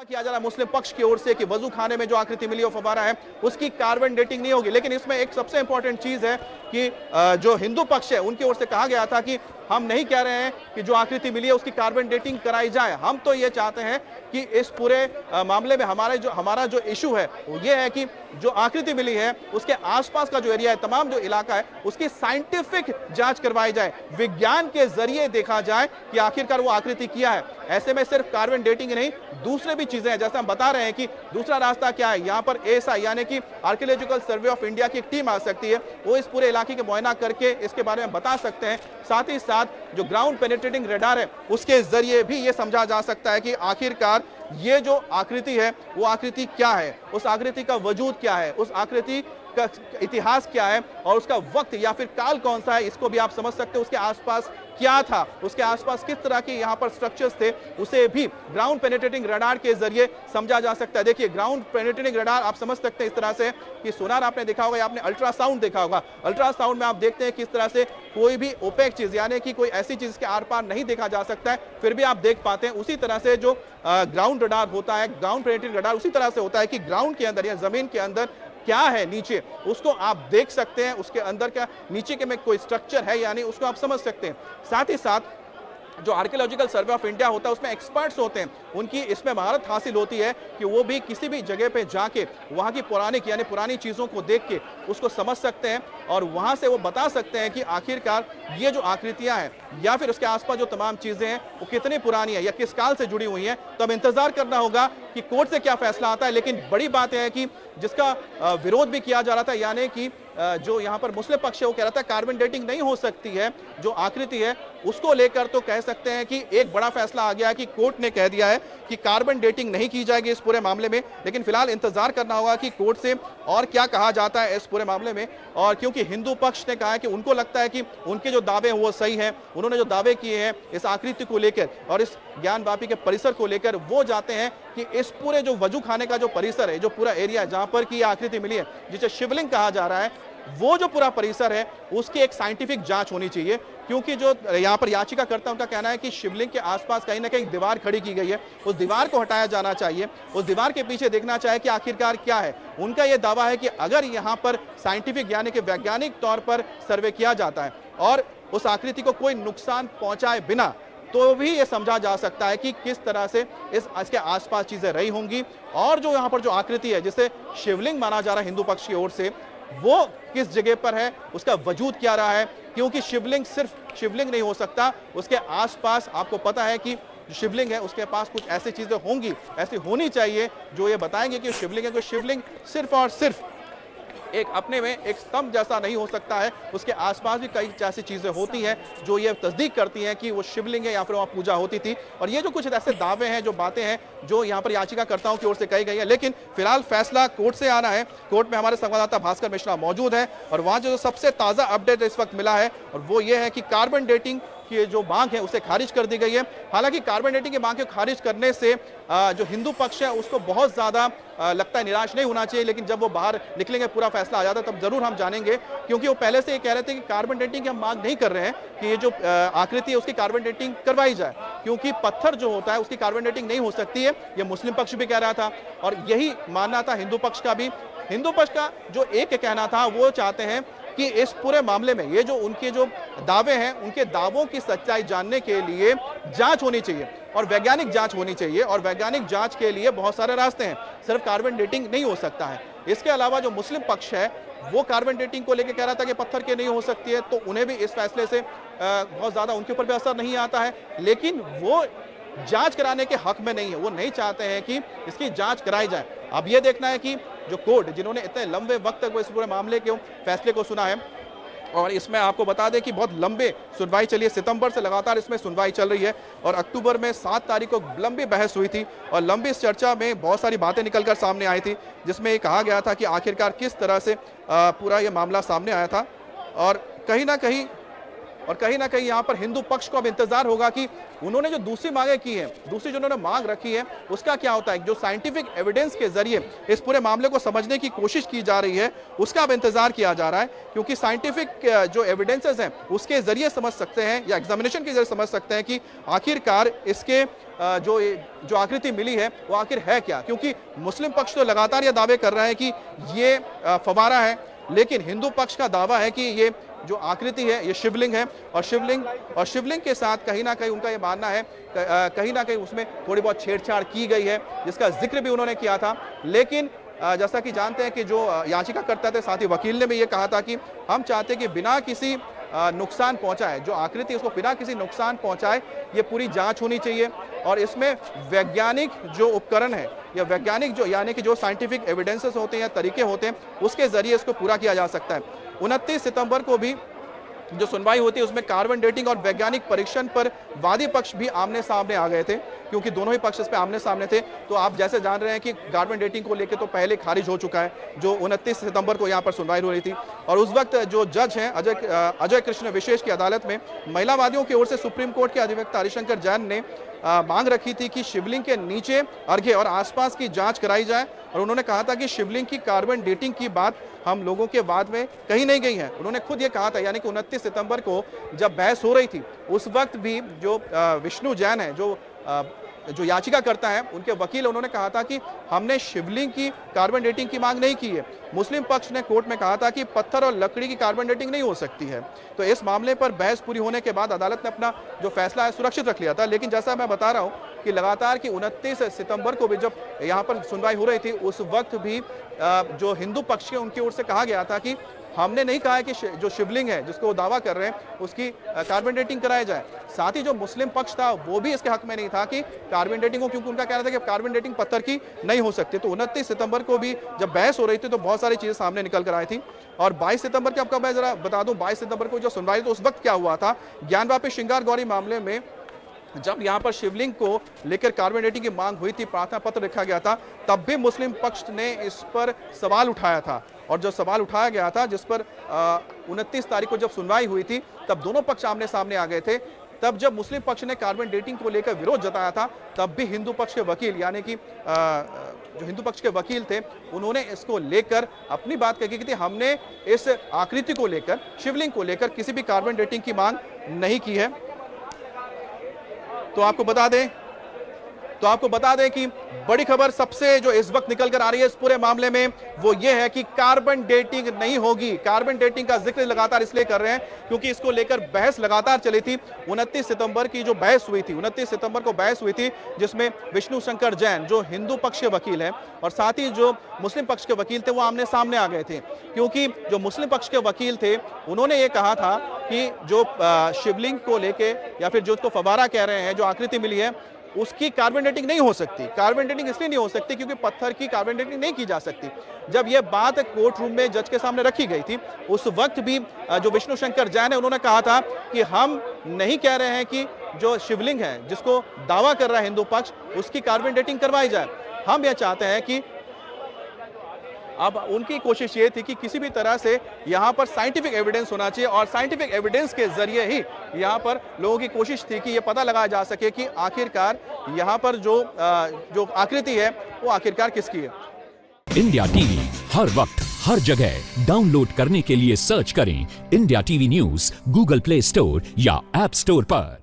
किया जा रहा है मुस्लिम पक्ष की ओर से कि वजू खाने में जो आकृति मिली वो फव्वारा है, उसकी कार्बन डेटिंग नहीं होगी। लेकिन इसमें एक सबसे इंपॉर्टेंट चीज है कि जो हिंदू पक्ष है उनकी ओर से कहा गया था कि हम नहीं कह रहे हैं कि जो आकृति मिली है उसकी कार्बन डेटिंग कराई जाए, हम तो ये चाहते हैं कि इस पूरे मामले में हमारा जो इशू है वो ये है कि जो आकृति मिली है उसके आसपास का जो एरिया है, तमाम जो इलाका है, उसकी साइंटिफिक जांच करवाई जाए, विज्ञान के जरिए देखा जाए कि आखिरकार वो आकृति क्या है। ऐसे में सिर्फ कार्बन डेटिंग नहीं, दूसरे भी चीजें हैं, जैसे हम बता रहे हैं कि दूसरा रास्ता क्या है। यहाँ पर एएसआई यानी कि आर्कियोलॉजिकल सर्वे ऑफ इंडिया की एक टीम आ सकती है, वो इस पूरे इलाके के मुआयना करके इसके बारे में बता सकते हैं। साथ ही साथ जो ग्राउंड पेनिट्रेटिंग रडार है उसके जरिए भी ये समझा जा सकता है कि आखिरकार ये जो आकृति है वो आकृति क्या है, उस आकृति का वजूद क्या है, उस आकृति का इतिहास क्या है और उसका वक्त या फिर काल कौन सा है, इसको भी आप समझ सकते हो। उसके आसपास क्या था, उसके आसपास किस तरह के यहाँ पर स्ट्रक्चर्स थे, उसे भी ग्राउंड पेनिट्रेटिंग रडार के जरिए समझा जा सकता है। देखिए ग्राउंड पेनिट्रेटिंग रडार आप समझ सकते हैं इस तरह से कि सोनार आपने देखा होगा या आपने अल्ट्रासाउंड देखा होगा। अल्ट्रासाउंड में आप देखते हैं किस तरह से कोई भी ओपेक चीज यानी कि कोई ऐसी चीज के आर पार नहीं देखा जा सकता है, फिर भी आप देख पाते हैं। उसी तरह से जो ग्राउंड रडार होता है, ग्राउंड पेनिट्रेटिंग रडार उसी तरह से होता है कि ग्राउंड के अंदर या जमीन के अंदर क्या है नीचे, उसको आप देख सकते हैं, उसके अंदर क्या नीचे के में कोई स्ट्रक्चर है यानी उसको आप समझ सकते हैं। साथ ही साथ जो आर्कियोलॉजिकल सर्वे ऑफ इंडिया होता है उसमें एक्सपर्ट्स होते हैं, उनकी इसमें महारत हासिल होती है कि वो भी किसी भी जगह पे जाके वहाँ की पौराणिक यानी पुरानी चीज़ों को देख के उसको समझ सकते हैं और वहाँ से वो बता सकते हैं कि आखिरकार ये जो आकृतियाँ हैं या फिर उसके आसपास जो तमाम चीज़ें हैं वो कितनी पुरानी है या किस काल से जुड़ी हुई हैं। तो अब इंतजार करना होगा कि कोर्ट से क्या फैसला आता है। लेकिन बड़ी बात है कि जिसका विरोध भी किया जा रहा था यानी कि जो यहाँ पर मुस्लिम पक्ष है वो कह रहा था कार्बन डेटिंग नहीं हो सकती है, जो आकृति है उसको लेकर तो कह सकते हैं कि एक बड़ा फैसला आ गया है कि कोर्ट ने कह दिया है कि कार्बन डेटिंग नहीं की जाएगी इस पूरे मामले में। लेकिन फिलहाल इंतजार करना होगा कि कोर्ट से और क्या कहा जाता है इस पूरे मामले में। और क्योंकि हिंदू पक्ष ने कहा है कि उनको लगता है कि उनके जो दावे हैं वो सही हैं, उन्होंने जो दावे किए हैं इस आकृति को लेकर और इस ज्ञानवापी के परिसर को लेकर, वो चाहते हैं कि इस पूरे जो वजू खाने का जो परिसर है, जो पूरा एरिया जहां पर की आकृति मिली है जिसे शिवलिंग कहा जा रहा है, वो जो पूरा परिसर है उसकी एक साइंटिफिक जांच होनी चाहिए। क्योंकि जो यहाँ पर याचिकाकर्ता उनका कहना है कि शिवलिंग के आसपास कहीं ना कहीं दीवार खड़ी की गई है, उस दीवार को हटाया जाना चाहिए, उस दीवार के पीछे देखना चाहिए कि आखिरकार क्या है। उनका यह दावा है कि अगर यहाँ पर साइंटिफिक यानी कि वैज्ञानिक तौर पर सर्वे किया जाता है और उस आकृति को कोई नुकसान पहुंचाए बिना, तो भी ये समझा जा सकता है कि किस तरह से इसके आसपास चीजें रही होंगी। और जो यहाँ पर जो आकृति है जिसे शिवलिंग माना जा रहा है हिंदू पक्ष की ओर से, वो किस जगह पर है, उसका वजूद क्या रहा है। क्योंकि शिवलिंग सिर्फ शिवलिंग नहीं हो सकता, उसके आसपास आपको पता है कि जो शिवलिंग है उसके पास कुछ ऐसी चीजें होंगी, ऐसी होनी चाहिए जो ये बताएंगे कि शिवलिंग है। कोई शिवलिंग सिर्फ और सिर्फ एक अपने में एक स्तंभ जैसा नहीं हो सकता है, उसके आसपास भी कई ऐसी चीजें होती हैं जो ये तस्दीक करती हैं कि वो शिवलिंग है या फिर वहाँ पूजा होती थी। और ये जो कुछ ऐसे दावे हैं, जो बातें हैं जो यहाँ पर याचिकाकर्ताओं की ओर से कही गई है। लेकिन फिलहाल फैसला कोर्ट से आना है। कोर्ट में हमारे संवाददाता भास्कर मिश्रा मौजूद है और वहाँ जो सबसे ताज़ा अपडेट इस वक्त मिला है और वो ये है कि कार्बन डेटिंग की जो मांग है उसे खारिज कर दी गई है। हालांकि कार्बन डेटिंग की मांग को खारिज करने से जो हिंदू पक्ष है उसको बहुत ज्यादा लगता है निराश नहीं होना चाहिए। लेकिन जब वो बाहर निकलेंगे, पूरा फैसला आ जाता है, तब जरूर हम जानेंगे। क्योंकि वो पहले से ये कह रहे थे कि कार्बन डेटिंग की हम मांग नहीं कर रहे हैं कि ये जो आकृति है उसकी कार्बन डेटिंग करवाई जाए, क्योंकि पत्थर जो होता है उसकी कार्बन डेटिंग नहीं हो सकती है। ये मुस्लिम पक्ष भी कह रहा था और यही मानना था हिंदू पक्ष का भी। हिंदू पक्ष का जो एक कहना था, वो चाहते हैं कि इस पूरे मामले में ये जो उनके जो दावे हैं, उनके दावों की सच्चाई जानने के लिए जांच होनी चाहिए और वैज्ञानिक जांच होनी चाहिए। और वैज्ञानिक जांच के लिए बहुत सारे रास्ते हैं, सिर्फ कार्बन डेटिंग नहीं हो सकता है। इसके अलावा जो मुस्लिम पक्ष है वो कार्बन डेटिंग को लेकर कह रहा था कि पत्थर के नहीं हो सकती है, तो उन्हें भी इस फैसले से बहुत ज़्यादा उनके ऊपर भी असर नहीं आता है। लेकिन वो जांच कराने के हक में नहीं है, वो नहीं चाहते हैं कि इसकी जांच कराई जाए। अब ये देखना है कि जो कोर्ट, जिन्होंने इतने लंबे वक्त तक वो इस पूरे मामले के फैसले को सुना है, और इसमें आपको बता दें कि बहुत लंबे सुनवाई चली है, सितंबर से लगातार इसमें सुनवाई चल रही है और अक्टूबर में 7 तारीख को लंबी बहस हुई थी और लंबी इस चर्चा में बहुत सारी बातें निकलकर सामने आई थी, जिसमें ये कहा गया था कि आखिरकार किस तरह से पूरा ये मामला सामने आया था। और कहीं ना कहीं और कहीं ना कहीं यहाँ पर हिंदू पक्ष को अब इंतजार होगा कि उन्होंने जो दूसरी मांगे की है, दूसरी जो उन्होंने मांग रखी है, उसका क्या होता है। जो साइंटिफिक एविडेंस के जरिए इस पूरे मामले को समझने की कोशिश की जा रही है, उसका अब इंतजार किया जा रहा है, क्योंकि साइंटिफिक जो एविडेंसेस हैं उसके जरिए समझ सकते हैं या एग्जामिनेशन के जरिए समझ सकते हैं कि आखिरकार इसके जो आकृति मिली है वो आखिर है क्या। क्योंकि मुस्लिम पक्ष तो लगातार ये दावे कर रहा है कि ये फवारा है, लेकिन हिंदू पक्ष का दावा है कि ये जो आकृति है ये शिवलिंग है, और शिवलिंग के साथ कहीं ना कहीं उनका ये मानना है कहीं ना कहीं उसमें थोड़ी बहुत छेड़छाड़ की गई है, जिसका जिक्र भी उन्होंने किया था। लेकिन जैसा कि जानते हैं कि जो याचिकाकर्ता थे, साथ ही वकील ने भी ये कहा था कि हम चाहते हैं कि बिना किसी नुकसान पहुंचाए, जो आकृति उसको बिना किसी नुकसान पहुंचाए ये पूरी जांच होनी चाहिए, और इसमें वैज्ञानिक जो उपकरण है या वैज्ञानिक जो यानी कि जो साइंटिफिक एविडेंसेस होते हैं या तरीके होते हैं उसके जरिए इसको पूरा किया जा सकता है। 29 सितंबर को भी जो सुनवाई होती है उसमें कार्बन डेटिंग और वैज्ञानिक परीक्षण पर वादी पक्ष भी आमने सामने आ गए थे, क्योंकि दोनों ही पक्ष इस पे आमने सामने थे। तो आप जैसे जान रहे हैं कि कार्बन डेटिंग को लेकर तो पहले खारिज हो चुका है, जो 29 सितंबर को यहाँ पर सुनवाई हो रही थी, और उस वक्त जो जज हैं अजय कृष्ण विशेष की अदालत में महिलावादियों की ओर से सुप्रीम कोर्ट के अधिवक्ता हरिशंकर जैन ने मांग रखी थी कि शिवलिंग के नीचे अर्घ्य और आसपास की जांच कराई जाए, और उन्होंने कहा था कि शिवलिंग की कार्बन डेटिंग की बात हम लोगों के बाद में कहीं नहीं गई है। उन्होंने खुद ये कहा था, यानी कि 29 सितंबर को जब बहस हो रही थी उस वक्त भी जो विष्णु जैन है, जो याचिका करता है, उनके वकील, उन्होंने कहा था कि हमने शिवलिंग की कार्बन डेटिंग की मांग नहीं की है। मुस्लिम पक्ष ने कोर्ट में कहा था कि पत्थर और लकड़ी की कार्बन डेटिंग नहीं हो सकती है। तो इस मामले पर बहस पूरी होने के बाद अदालत ने अपना जो फैसला है सुरक्षित रख लिया था। लेकिन जैसा मैं बता रहा हूं कि लगातार की 29 सितंबर को भी जब यहाँ पर सुनवाई हो रही थी उस वक्त भी जो हिंदू पक्ष के उनकी ओर से कहा गया था कि हमने नहीं कहा है कि जो शिवलिंग है जिसको वो दावा कर रहे हैं उसकी कार्बन डेटिंग कराया जाए। साथ ही जो मुस्लिम पक्ष था वो भी इसके हक में नहीं था कि कार्बन डेटिंग हो, क्योंकि उनका कहना था कि कार्बन डेटिंग पत्थर की नहीं हो सकती। तो 29 सितंबर को भी जब बहस हो रही थी तो बहुत सारी चीजें सामने निकल कर आई थी। और 22 सितंबर की आपका मैं जरा बता दूं, 22 सितंबर को जो सुनवाई तो उस वक्त क्या हुआ था, ज्ञानवापी श्रृंगार गौरी मामले में जब यहाँ पर शिवलिंग को लेकर कार्बन डेटिंग की मांग हुई थी, प्रार्थना पत्र लिखा गया था, तब भी मुस्लिम पक्ष ने इस पर सवाल उठाया था। और जो सवाल उठाया गया था, जिस पर 29 तारीख को जब सुनवाई हुई थी, तब दोनों पक्ष आमने सामने आ गए थे। तब जब मुस्लिम पक्ष ने कार्बन डेटिंग को लेकर विरोध जताया था, तब भी हिंदू पक्ष के वकील, यानी कि जो हिंदू पक्ष के वकील थे, उन्होंने इसको लेकर अपनी बात कही कि हमने इस आकृति को लेकर, शिवलिंग को लेकर किसी भी कार्बन डेटिंग की मांग नहीं की है। तो आपको बता दें कि बड़ी खबर सबसे जो इस वक्त निकल कर आ रही है इस पूरे मामले में वो ये है कि कार्बन डेटिंग नहीं होगी। कार्बन डेटिंग का जिक्र लगातार इसलिए कर रहे हैं क्योंकि इसको लेकर बहस लगातार चली थी। 29 सितंबर की जो बहस हुई थी, 29 सितंबर को बहस हुई थी, जिसमें विष्णु शंकर जैन जो हिंदू पक्ष के वकील हैं और साथ ही जो मुस्लिम पक्ष के वकील थे वो आमने सामने आ गए थे। क्योंकि जो मुस्लिम पक्ष के वकील थे उन्होंने ये कहा था कि जो शिवलिंग को लेके या फिर जो उसको फवारा कह रहे हैं, जो आकृति मिली है, उसकी कार्बन डेटिंग नहीं हो सकती। कार्बन डेटिंग इसलिए नहीं हो सकती क्योंकि पत्थर की कार्बन डेटिंग नहीं की जा सकती। जब यह बात कोर्ट रूम में जज के सामने रखी गई थी, उस वक्त भी जो विष्णु शंकर जैन है उन्होंने कहा था कि हम नहीं कह रहे हैं कि जो शिवलिंग है जिसको दावा कर रहा है हिंदू पक्ष, उसकी कार्बन डेटिंग करवाई जाए। हम यह चाहते हैं कि अब उनकी कोशिश ये थी कि किसी भी तरह से यहाँ पर साइंटिफिक एविडेंस होना चाहिए और साइंटिफिक एविडेंस के जरिए ही यहाँ पर लोगों की कोशिश थी कि ये पता लगाया जा सके कि आखिरकार यहाँ पर जो आकृति है वो आखिरकार किसकी है। इंडिया टीवी हर वक्त हर जगह डाउनलोड करने के लिए सर्च करें India TV news Google play store या ऐप स्टोर पर।